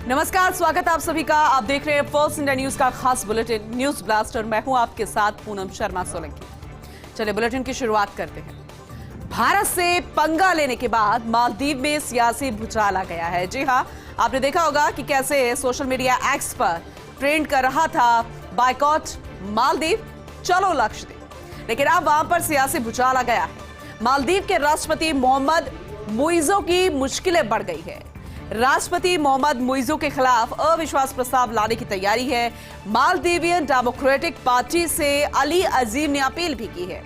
नमस्कार, स्वागत आप सभी का। आप देख रहे हैं फर्स्ट इंडिया न्यूज का खास बुलेटिन न्यूज ब्लास्ट और मैं हूं आपके साथ पूनम शर्मा सोलंकी। चलिए बुलेटिन की शुरुआत करते हैं। भारत से पंगा लेने के बाद मालदीव में सियासी भूचाल आ गया है। जी हां, आपने देखा होगा कि कैसे सोशल मीडिया एक्स पर ट्रेंड कर रहा था बायकॉट मालदीव, चलो लक्षद्वीप। लेकिन अब वहां पर सियासी भूचाल आ गया है। मालदीव के राष्ट्रपति मोहम्मद मुइज़ो की मुश्किलें बढ़ गई है। राष्ट्रपति मोहम्मद मुइज़ो के खिलाफ अविश्वास प्रस्ताव लाने की तैयारी है। मालदीवियन डेमोक्रेटिक पार्टी से अली अजीम ने अपील भी की है।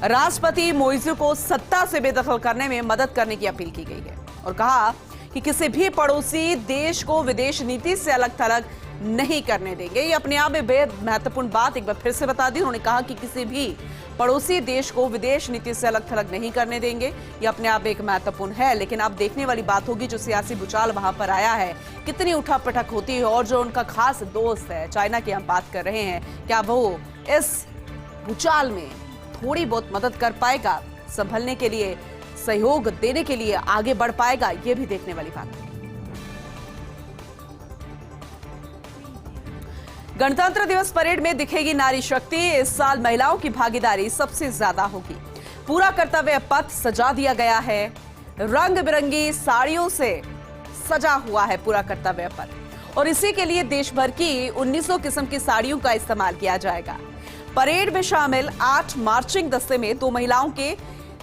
राष्ट्रपति मुइज़ो को सत्ता से बेदखल करने में मदद करने की अपील की गई है और कहा कि किसी भी पड़ोसी देश को विदेश नीति से अलग थलग नहीं करने देंगे। ये अपने आप में बेहद महत्वपूर्ण बात एक बार फिर से बता दी। उन्होंने कहा कि किसी भी पड़ोसी देश को विदेश नीति से अलग थलग नहीं करने देंगे। ये अपने आप एक महत्वपूर्ण है, लेकिन अब देखने वाली बात होगी जो सियासी भूचाल वहां पर आया है कितनी उठापटक होती है। और जो उनका खास दोस्त है चाइना की हम बात कर रहे हैं, क्या वो इस भूचाल में थोड़ी बहुत मदद कर पाएगा, संभलने के लिए सहयोग देने के लिए आगे बढ़ पाएगा, ये भी देखने वाली बात है। गणतंत्र दिवस परेड में दिखेगी नारी शक्ति। इस साल महिलाओं की भागीदारी सबसे ज्यादा होगी। पूरा कर्तव्य पथ सजा दिया गया है। रंग बिरंगी साड़ियों से सजा हुआ है पूरा कर्तव्य पथ और इसी के लिए देश भर की 1900 किस्म की साड़ियों का इस्तेमाल किया जाएगा। परेड में शामिल 8 मार्चिंग दस्ते में 2 महिलाओं के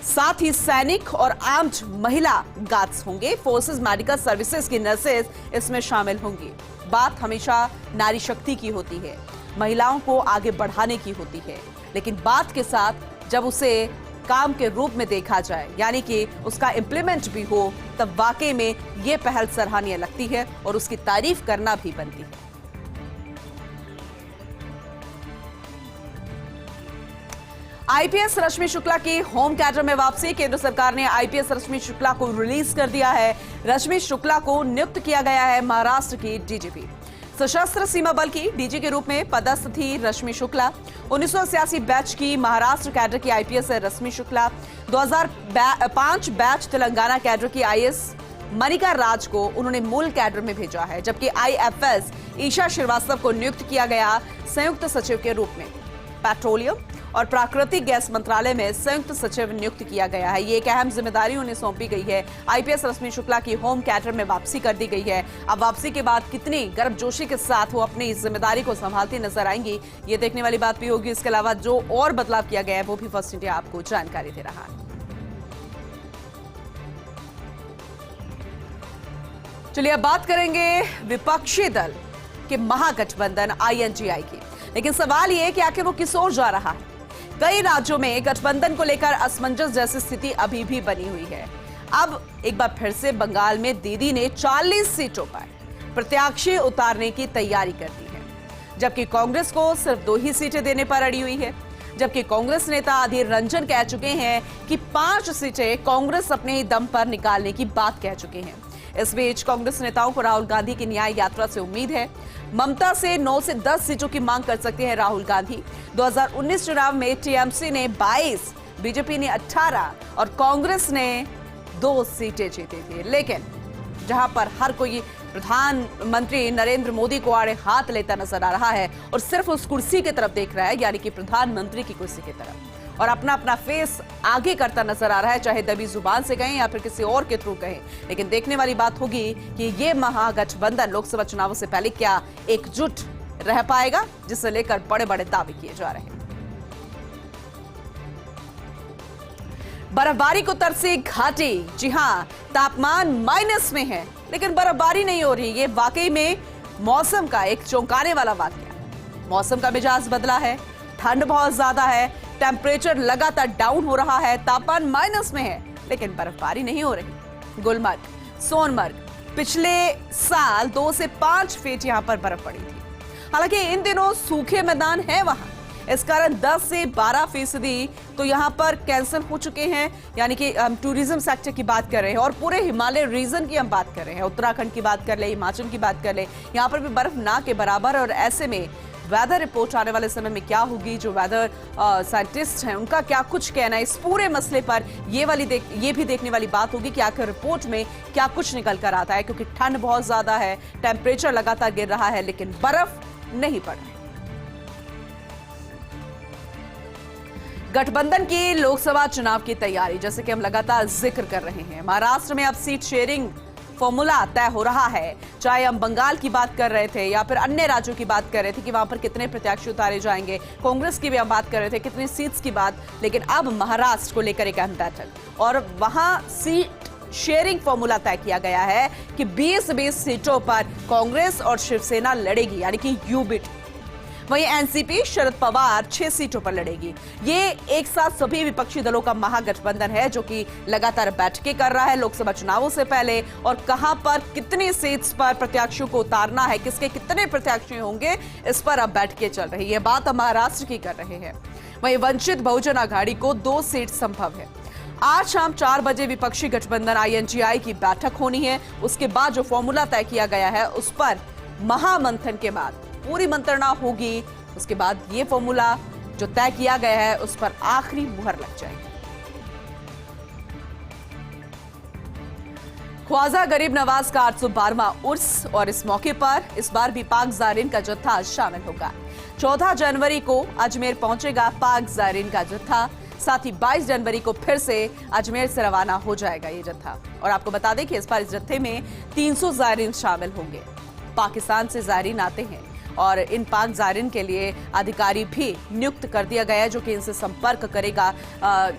साथ ही सैनिक और आर्म्ड महिला गार्ड्स होंगे। फोर्सेस मेडिकल सर्विसेज की नर्सेज इसमें शामिल होंगी। बात हमेशा नारी शक्ति की होती है, महिलाओं को आगे बढ़ाने की होती है, लेकिन बात के साथ जब उसे काम के रूप में देखा जाए, यानी कि उसका इंप्लीमेंट भी हो, तब वाकई में ये पहल सराहनीय लगती है और उसकी तारीफ करना भी बनती है। आईपीएस रश्मि शुक्ला की होम कैडर में वापसी। केंद्र सरकार ने आईपीएस रश्मि शुक्ला को रिलीज कर दिया है। रश्मि शुक्ला को नियुक्त किया गया है महाराष्ट्र की डीजीपी। सशस्त्र सीमा बल की डीजी के रूप में पदस्थ थी रश्मि शुक्ला। 1986 बैच की महाराष्ट्र कैडर की आईपीएस है रश्मि शुक्ला। 2005 बैच तेलंगाना कैडर की आईएएस मनिका राज को उन्होंने मूल कैडर में भेजा है, जबकि आईएफएस ईशा श्रीवास्तव को नियुक्त किया गया संयुक्त सचिव के रूप में। पेट्रोलियम और प्राकृतिक गैस मंत्रालय में संयुक्त सचिव नियुक्त किया गया है। ये एक अहम जिम्मेदारी उन्हें सौंपी गई है। आईपीएस रश्मि शुक्ला की होम कैडर में वापसी कर दी गई है। अब वापसी के बाद कितनी गर्मजोशी के साथ वो अपनी इस जिम्मेदारी को संभालती नजर आएंगी, ये देखने वाली बात भी होगी। इसके अलावा जो और बदलाव किया गया है वो भी फर्स्ट इंडिया आपको जानकारी दे रहा है। चलिए अब बात करेंगे विपक्षी दल के महागठबंधन आईएनजीआई की। लेकिन सवाल ये कि आखिर वो किस ओर जा रहा है। कई राज्यों में गठबंधन को लेकर असमंजस जैसी स्थिति अभी भी बनी हुई है। अब एक बार फिर से बंगाल में दीदी ने 40 सीटों पर प्रत्याशी उतारने की तैयारी कर दी है, जबकि कांग्रेस को सिर्फ 2 ही सीटें देने पर अड़ी हुई है। जबकि कांग्रेस नेता अधीर रंजन कह चुके हैं कि 5 सीटें कांग्रेस अपने ही दम पर निकालने की बात कह चुके हैं। इस बीच कांग्रेस नेताओं को राहुल गांधी की न्याय यात्रा से उम्मीद है। ममता से 9 से 10 सीटों की मांग कर सकते हैं राहुल गांधी। 2019 चुनाव में टीएमसी ने 22, बीजेपी ने 18 और कांग्रेस ने 2 सीटें जीती थी। लेकिन जहां पर हर कोई प्रधानमंत्री नरेंद्र मोदी को आड़े हाथ लेता नजर आ रहा है और सिर्फ उस कुर्सी की तरफ देख रहा है, यानी कि प्रधानमंत्री की कुर्सी की तरफ, और अपना अपना फेस आगे करता नजर आ रहा है, चाहे दबी जुबान से कहें या फिर किसी और के थ्रू कहें। लेकिन देखने वाली बात होगी कि ये महागठबंधन लोकसभा चुनावों से पहले क्या एकजुट रह पाएगा, जिसे लेकर बड़े बड़े दावे किए जा रहे हैं। बर्फबारी को तरसी घाटी। जी हां, तापमान माइनस में है लेकिन बर्फबारी नहीं हो रही। ये वाकई में मौसम का एक चौंकाने वाला वाकया। मौसम का मिजाज बदला है, ठंड बहुत ज्यादा है, टेम्परेचर लगातार डाउन हो रहा है, तापमान माइनस में है लेकिन बर्फबारी नहीं हो रही। गुलमर्ग, सोनमर्ग, पिछले साल 2 से 5 फीट यहां पर बर्फ पड़ी थी। हालांकि इन दिनों सूखे मैदान है वहां, इस कारण 10 से 12% तो यहां पर कैंसिल हो चुके हैं। यानी कि हम टूरिज्म सेक्टर की बात कर रहे हैं और पूरे हिमालय रीजन की हम बात कर रहे हैं। उत्तराखंड की बात कर ले, हिमाचल की बात कर ले, यहां पर भी बर्फ ना के बराबर। और ऐसे में वेदर रिपोर्ट आने वाले समय में क्या होगी, जो वेदर साइंटिस्ट हैं उनका क्या कुछ कहना है इस पूरे मसले पर, ये भी देखने वाली बात होगी कि आखिर रिपोर्ट में क्या कुछ निकल कर आता है, क्योंकि ठंड बहुत ज्यादा है, टेम्परेचर लगातार गिर रहा है, लेकिन बर्फ नहीं पड़ रही। गठबंधन की लोकसभा चुनाव की तैयारी, जैसे कि हम लगातार जिक्र कर रहे हैं, महाराष्ट्र में अब सीट शेयरिंग फॉर्मूला तय हो रहा है। चाहे हम बंगाल की बात कर रहे थे या फिर अन्य राज्यों की बात कर रहे थे कि वहां पर कितने प्रत्याशी उतारे जाएंगे, कांग्रेस की भी हम बात कर रहे थे कितनी सीट्स की बात, लेकिन अब महाराष्ट्र को लेकर एक अहम बैठक और वहां सीट शेयरिंग फॉर्मूला तय किया गया है कि 20-20 सीटों पर कांग्रेस और शिवसेना लड़ेगी, यानी कि यूबीटी। वहीं एनसीपी शरद पवार 6 सीटों पर लड़ेगी। ये एक साथ सभी विपक्षी दलों का महागठबंधन है जो कि लगातार बैठकें कर रहा है लोकसभा चुनावों से पहले, और कहां पर कितनी सीट्स पर प्रत्याशियों को उतारना है, किसके कितने प्रत्याशी होंगे, इस पर अब बैठकें चल रही है। बात हम महाराष्ट्र की कर रहे हैं। वहीं वंचित बहुजन आघाड़ी को 2 सीट संभव है। आज शाम 4 बजे विपक्षी गठबंधन INGI की बैठक होनी है। उसके बाद जो फॉर्मूला तय किया गया है उस पर महामंथन के बाद पूरी मंत्रणा होगी। उसके बाद ये फॉर्मूला जो तय किया गया है उस पर आखिरी मुहर लग जाएगी। ख्वाजा गरीब नवाज का 812वां उर्स और इस मौके पर इस बार भी पाक ज़ायरीन का जत्था शामिल होगा। 14 जनवरी को अजमेर पहुंचेगा पाक ज़ायरीन का जत्था। साथ ही 22 जनवरी को फिर से अजमेर से रवाना हो जाएगा ये जत्था। और आपको बता दें कि इस बार इस जत्थे में 300 ज़ायरीन शामिल होंगे। पाकिस्तान से ज़ायरीन आते हैं और इन पाक ज़ायरीन के लिए अधिकारी भी नियुक्त कर दिया गया है जो कि इनसे संपर्क करेगा,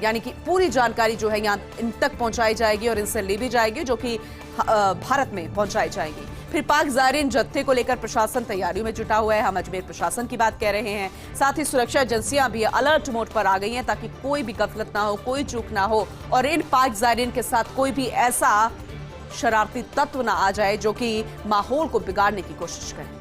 यानी कि पूरी जानकारी जो है यहाँ इन तक पहुंचाई जाएगी और इनसे ली भी जाएगी, जो कि भारत में पहुंचाई जाएगी। फिर पाक ज़ायरीन जत्थे को लेकर प्रशासन तैयारियों में जुटा हुआ है। हम अजमेर प्रशासन की बात कह रहे हैं। साथ ही सुरक्षा एजेंसियां भी अलर्ट मोड पर आ गई हैं ताकि कोई भी गफलत ना हो, कोई चूक ना हो और इन पाक ज़ायरीन के साथ कोई भी ऐसा शरारती तत्व ना आ जाए जो कि माहौल को बिगाड़ने की कोशिश करे।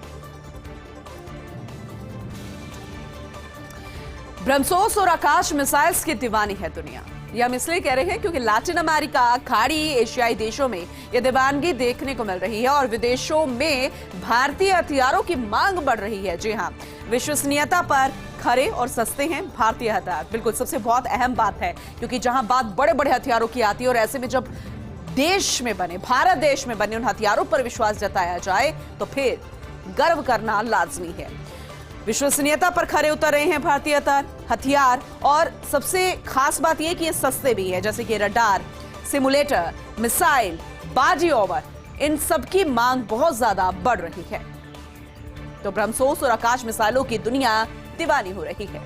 ब्रह्मोस और आकाश मिसाइल्स की दीवानी है दुनिया। ये हम इसलिए कह रहे हैं क्योंकि लैटिन अमेरिका, खाड़ी एशियाई देशों में ये दीवानगी देखने को मिल रही है और विदेशों में भारतीय हथियारों की मांग बढ़ रही है। जी हां, विश्वसनीयता पर खरे और सस्ते हैं भारतीय हथियार। बिल्कुल, सबसे बहुत अहम बात है क्योंकि जहां बात बड़े बड़े हथियारों की आती है और ऐसे में जब देश में बने, भारत देश में बने उन हथियारों पर विश्वास जताया जाए तो फिर गर्व करना लाजमी है। विश्वसनीयता पर खरे उतर रहे हैं भारतीय हथियार और सबसे खास बात यह कि ये सस्ते भी है, जैसे कि रडार, सिमुलेटर, मिसाइल, बाजी ओवर, इन सब की मांग बहुत ज्यादा बढ़ रही है। तो ब्रह्मोस और आकाश मिसाइलों की दुनिया दीवानी हो रही है।